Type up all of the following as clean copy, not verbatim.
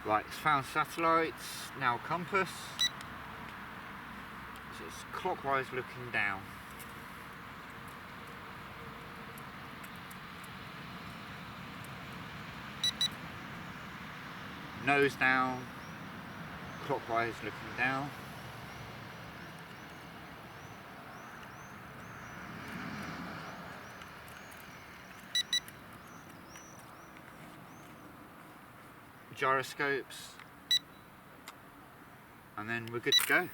Right, it's found satellites, now compass. So it's clockwise looking down. Nose down, clockwise looking down. Gyroscopes, and then we're good to go.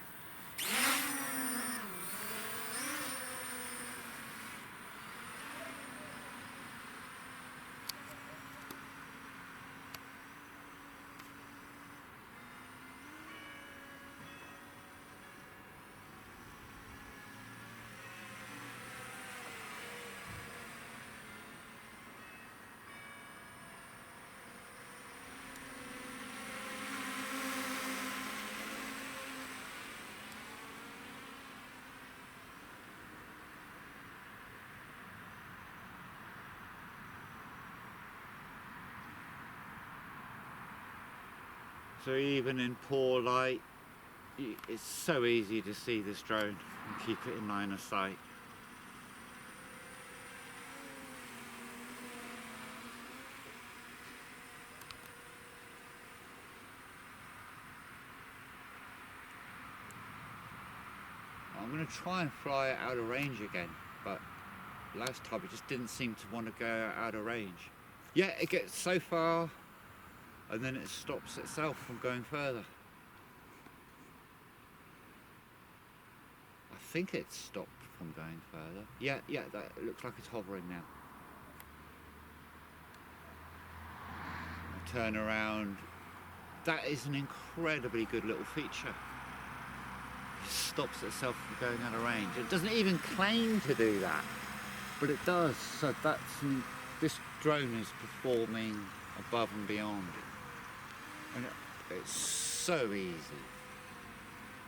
So even in poor light, it's so easy to see this drone and keep it in line of sight. I'm going to try and fly it out of range again, but last time it just didn't seem to want to go out of range. Yeah, it gets so far and then it stops itself from going further. I think it's stopped from going further. Yeah, that looks like it's hovering now. I turn around. That is an incredibly good little feature. It stops itself from going out of range. It doesn't even claim to do that, but it does. So this drone is performing above and beyond. And it's so easy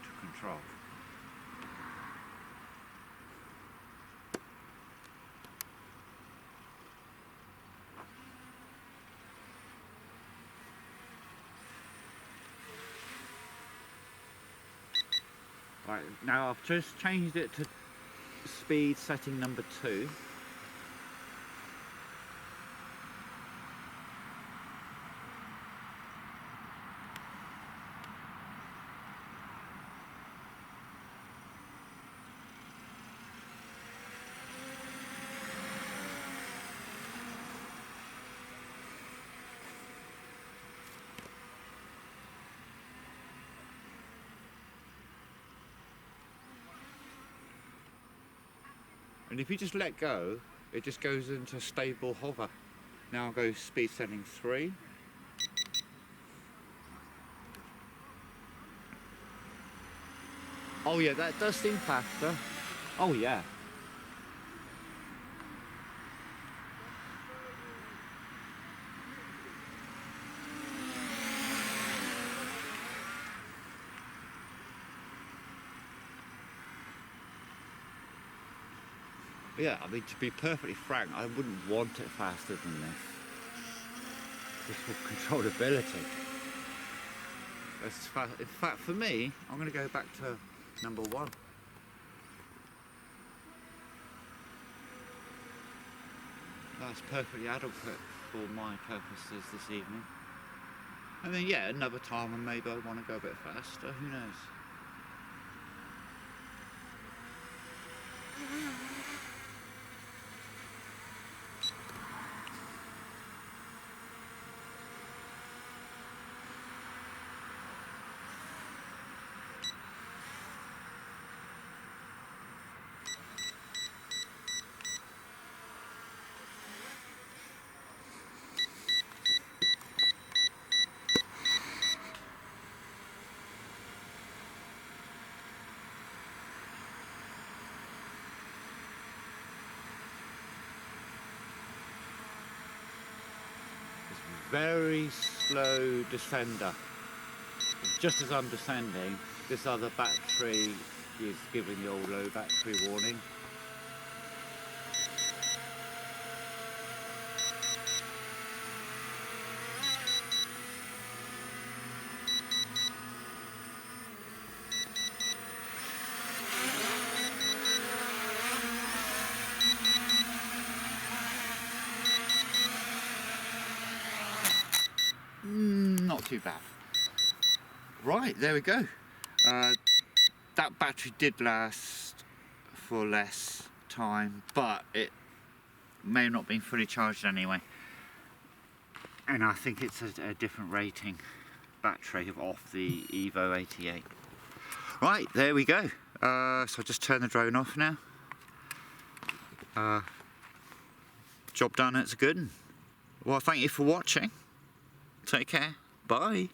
to control. Right, now I've just changed it to speed setting number 2. And if you just let go, it just goes into stable hover. Now I'll go speed setting 3. Oh yeah, that does seem faster. Oh yeah. Yeah, I mean, to be perfectly frank, I wouldn't want it faster than this. Just for controllability. In fact, for me, I'm going to go back to number 1. That's perfectly adequate for my purposes this evening. And then, yeah, another time, and maybe I want to go a bit faster. Who knows? Very slow descender. Just as I'm descending, this other battery is giving the old low battery warning. too bad. Right, there we go. That battery did last for less time, but it may have not been fully charged anyway. And I think it's a different rating battery off the Evo 88. Right, there we go. So I'll just turn the drone off now. Job done, it's good. Well, thank you for watching. Take care. Bye.